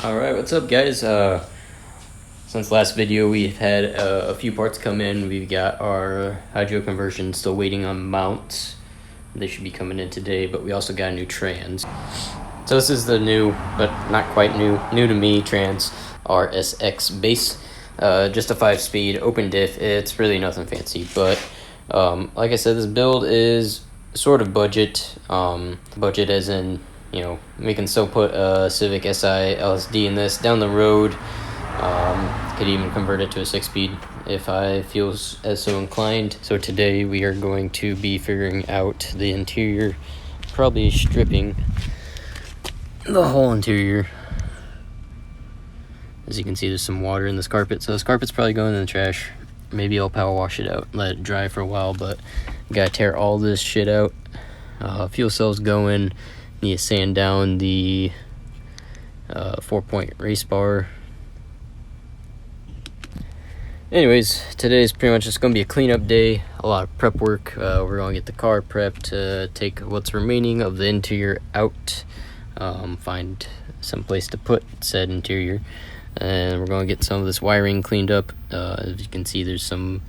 Alright, what's up guys? Since last video we've had a few parts come in. We've got our hydro conversion still waiting on mounts. They should be coming in today, but we also got a new trans. So this is the new, but not quite new to me, trans RSX base. Just a 5-speed open diff. It's really nothing fancy, but like I said, this build is sort of budget. Budget as in, you know, we can still put a Civic Si LSD in this down the road. Could even convert it to a 6-speed if I feel as so inclined. So today we are going to be figuring out the interior, probably stripping the whole interior. As you can see, there's some water in this carpet, so this carpet's probably going in the trash. Maybe I'll power wash it out, let it dry for a while, but gotta tear all this shit out. Fuel cell's going. Need to sand down the 4-point race bar. Anyways, today's pretty much just going to be a cleanup day, a lot of prep work. We're going to get the car prepped, take what's remaining of the interior out, find some place to put said interior, and we're going to get some of this wiring cleaned up. As you can see, there's some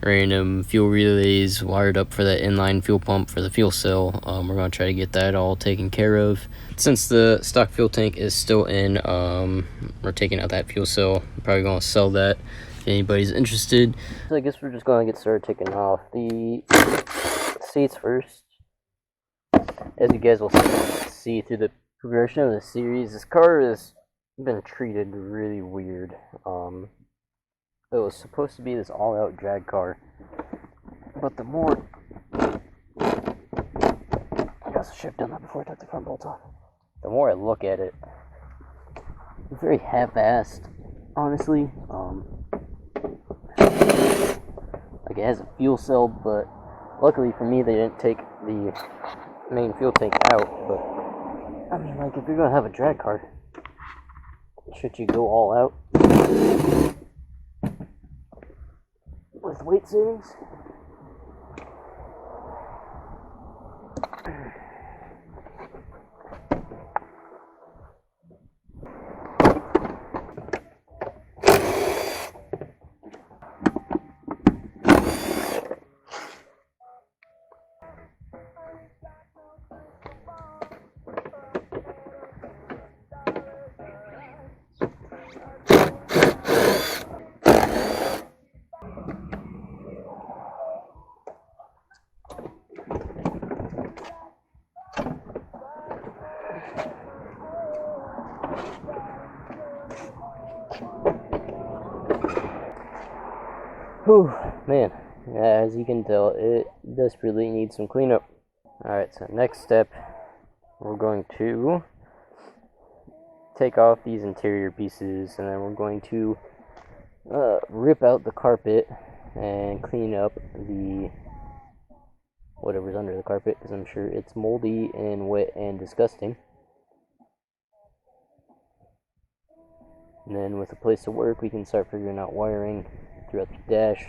random fuel relays wired up for that inline fuel pump for the fuel cell. We're going to try to get that all taken care of. Since the stock fuel tank is still in, we're taking out that fuel cell. I'm probably going to sell that if anybody's interested. So I guess we're just going to get started taking off the seats first. As you guys will see through the progression of the series, this car has been treated really weird. It was supposed to be this all-out drag car, but the more I got shift done that before I took the front bolts off. The more I look at it, it's very half-assed, honestly. Like, it has a fuel cell, but luckily for me, they didn't take the main fuel tank out. But I mean, like, if you're gonna have a drag car, should you go all out with weight savings? Whew, man, yeah, as you can tell, it desperately needs some cleanup. Alright, so next step, we're going to take off these interior pieces, and then we're going to rip out the carpet and clean up the whatever's under the carpet, because I'm sure it's moldy and wet and disgusting. And then with a place to work, we can start figuring out wiring throughout the dash,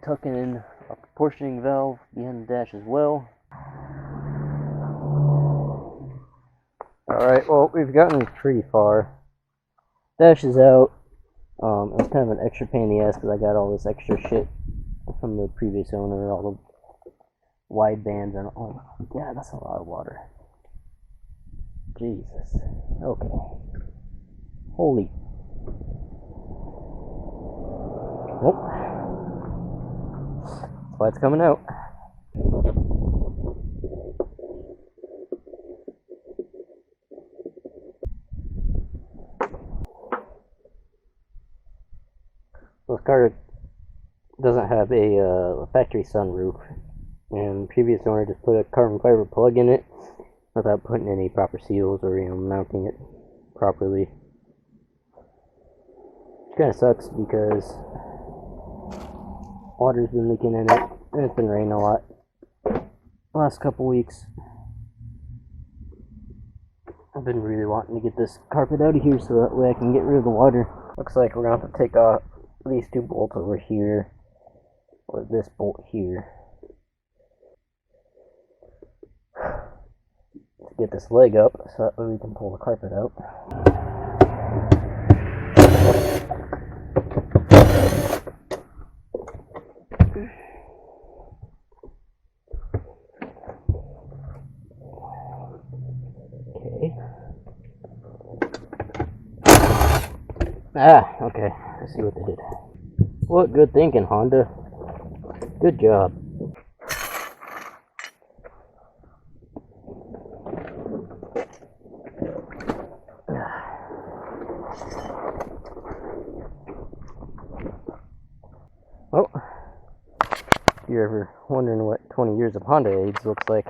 tucking in a proportioning valve behind the dash as well. Alright, well, we've gotten pretty far. Dash is out. It was kind of an extra pain in the ass because I got all this extra shit from the previous owner, all the wide bands and oh yeah, that's a lot of water. Jesus. Okay. Holy. Nope. That's why it's coming out. This car doesn't have a factory sunroof, and previous owner just put a carbon fiber plug in it without putting any proper seals or, you know, mounting it properly. Which kind of sucks because water's been leaking in it, and it's been raining a lot the last couple weeks. I've been really wanting to get this carpet out of here so that way I can get rid of the water. Looks like we're going to have to take off these two bolts over here, or this bolt here. It's get this leg up so that way we can pull the carpet out. Okay. Okay. I see what they did. What good thinking, Honda. Good job. Well, if you're ever wondering what 20 years of Honda age looks like,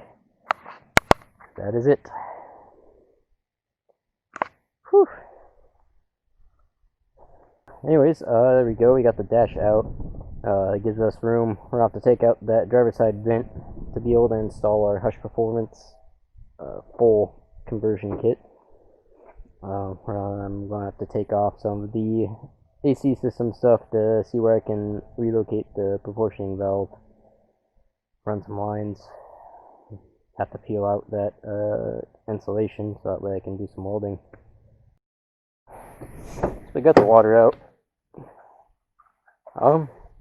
that is it. Whew. Anyways, there we go. We got the dash out. It gives us room. We're going to have to take out that driver's side vent to be able to install our Hush Performance full conversion kit. I'm going to have to take off some of the AC system stuff to see where I can relocate the proportioning valve, run some lines, have to peel out that insulation so that way I can do some welding. So we got the water out.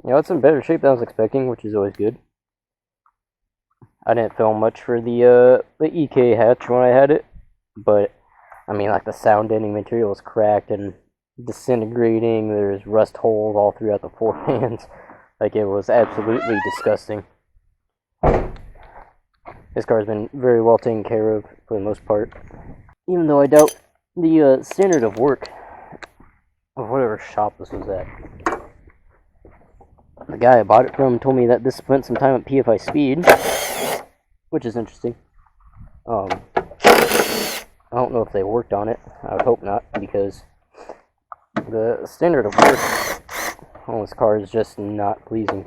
It's in better shape than I was expecting, which is always good. I didn't film much for the EK hatch when I had it, but I mean, like, the sound deadening material is cracked and disintegrating. There's rust holes all throughout the four fans. Like, it was absolutely disgusting. This car's been very well taken care of for the most part, even though I doubt the standard of work of whatever shop this was at. The guy I bought it from told me that this spent some time at PFI Speed, which is interesting. I don't know if they worked on it. I would hope not, because the standard of work on this car is just not pleasing.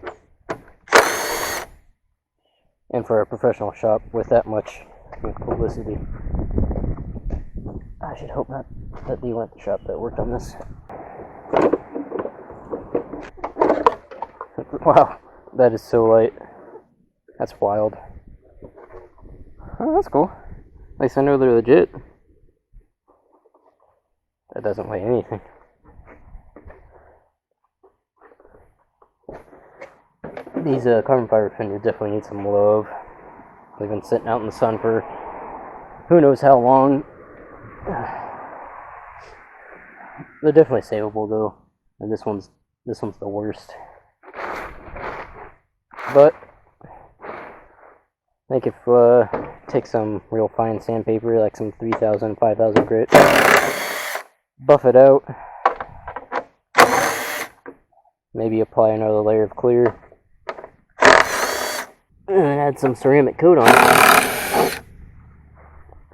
And for a professional shop with that much publicity, I should hope not that they weren't the shop that worked on this. Wow, that is so light. That's wild. Oh, that's cool. At least I know they're legit. That doesn't weigh anything. These carbon fiber fenders definitely need some love. They've been sitting out in the sun for who knows how long. They're definitely savable though, and this one's the worst. But I think if take some real fine sandpaper, like some 3000, 5000 grit, buff it out, maybe apply another layer of clear, and add some ceramic coat on it.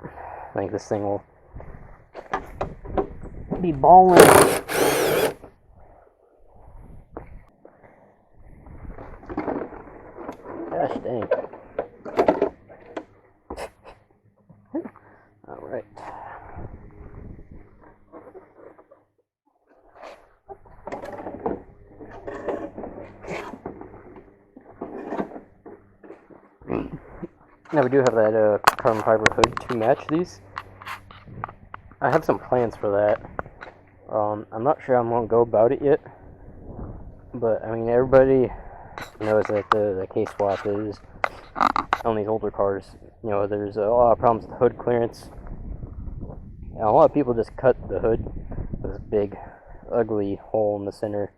I think this thing will be balling. Gosh dang. Alright. Now we do have that carbon fiber hood to match these. I have some plans for that. I'm not sure I'm going to go about it yet. But, I mean, everybody knows that the K-swap is, on these older cars, you know, there's a lot of problems with hood clearance. And a lot of people just cut the hood with this big, ugly hole in the center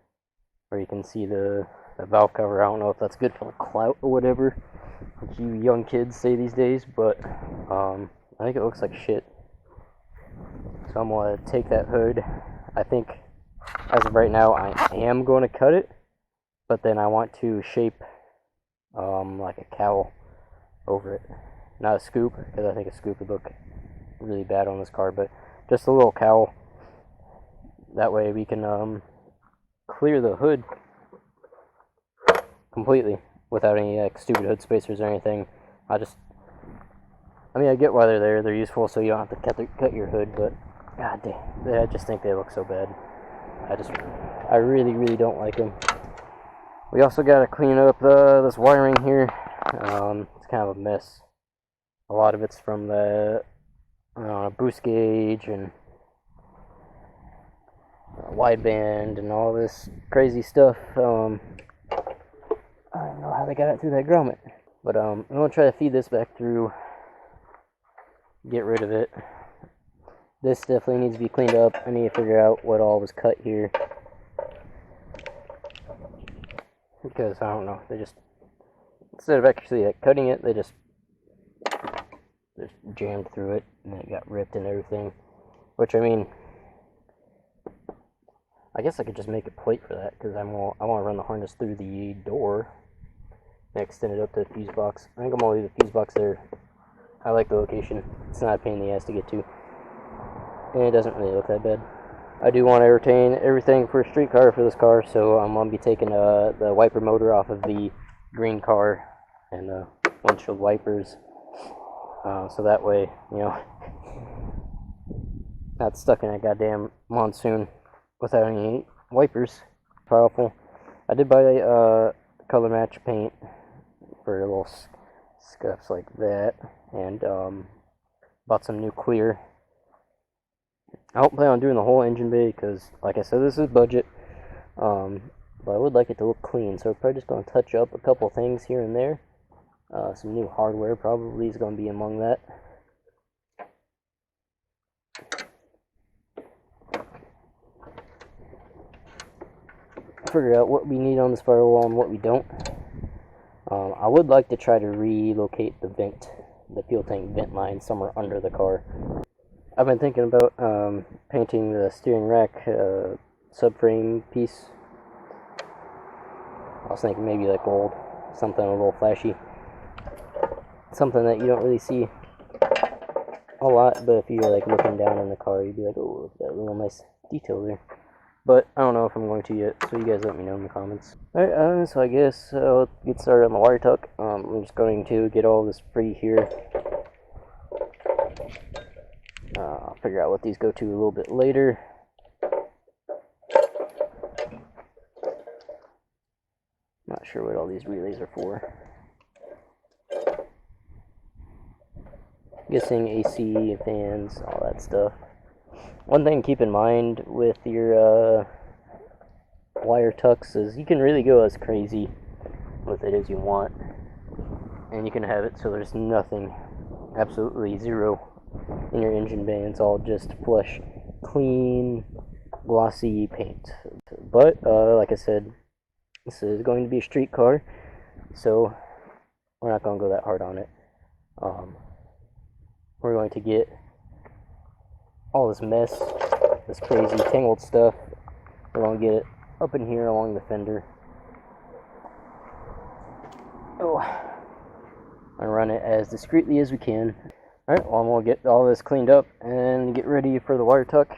where you can see the valve cover. I don't know if that's good for the clout or whatever, which you young kids say these days, but I think it looks like shit. So I'm going to take that hood. I think, as of right now, I am going to cut it, but then I want to shape like a cowl over it. Not a scoop, because I think a scoop would look really bad on this car, but just a little cowl. That way we can clear the hood completely without any like stupid hood spacers or anything. I get why they're there. They're useful so you don't have to cut your hood, but god damn, I just think they look so bad. I really, really don't like them. We also got to clean up this wiring here. It's kind of a mess. A lot of it's from the boost gauge and wideband and all this crazy stuff. I don't know how they got it through that grommet, but I'm gonna try to feed this back through, get rid of it. This definitely needs to be cleaned up. I need to figure out what all was cut here, because I don't know, they just, instead of actually like cutting it, they just jammed through it and it got ripped and everything. Which, I mean, I guess I could just make a plate for that, because I want to run the harness through the door and extend it up to the fuse box. I think I'm going to leave the fuse box there. I like the location. It's not a pain in the ass to get to, and it doesn't really look that bad. I do want to retain everything for a street car for this car, so I'm going to be taking the wiper motor off of the green car and windshield wipers, so that way, you know, not stuck in a goddamn monsoon without any wipers. Powerful. I did buy color match paint for little scuffs like that, and bought some new clear. I don't plan on doing the whole engine bay because, like I said, this is budget, but I would like it to look clean, so I'm probably just going to touch up a couple things here and there. Some new hardware probably is going to be among that. Figure out what we need on this firewall and what we don't. I would like to try to relocate the fuel tank vent line somewhere under the car. I've been thinking about painting the steering rack subframe piece. I was thinking maybe like gold, something a little flashy, something that you don't really see a lot, but if you're like looking down in the car, you'd be like, oh, look at that little nice detail there. But I don't know if I'm going to yet, so you guys let me know in the comments. Alright, so I guess I'll get started on the wire tuck. I'm just going to get all this free here. I'll figure out what these go to a little bit later. Not sure what all these relays are for. Guessing AC, fans, all that stuff. One thing to keep in mind with your wire tucks is you can really go as crazy with it as you want, and you can have it so there's nothing, absolutely zero in your engine bay. It's all just flush, clean, glossy paint. But like I said, this is going to be a street car, so we're not going to go that hard on it. We're going to get all this mess, this crazy tangled stuff, we're going to get it up in here along the fender. Oh, and run it as discreetly as we can. Alright, well, I'm going to get all this cleaned up and get ready for the wire tuck.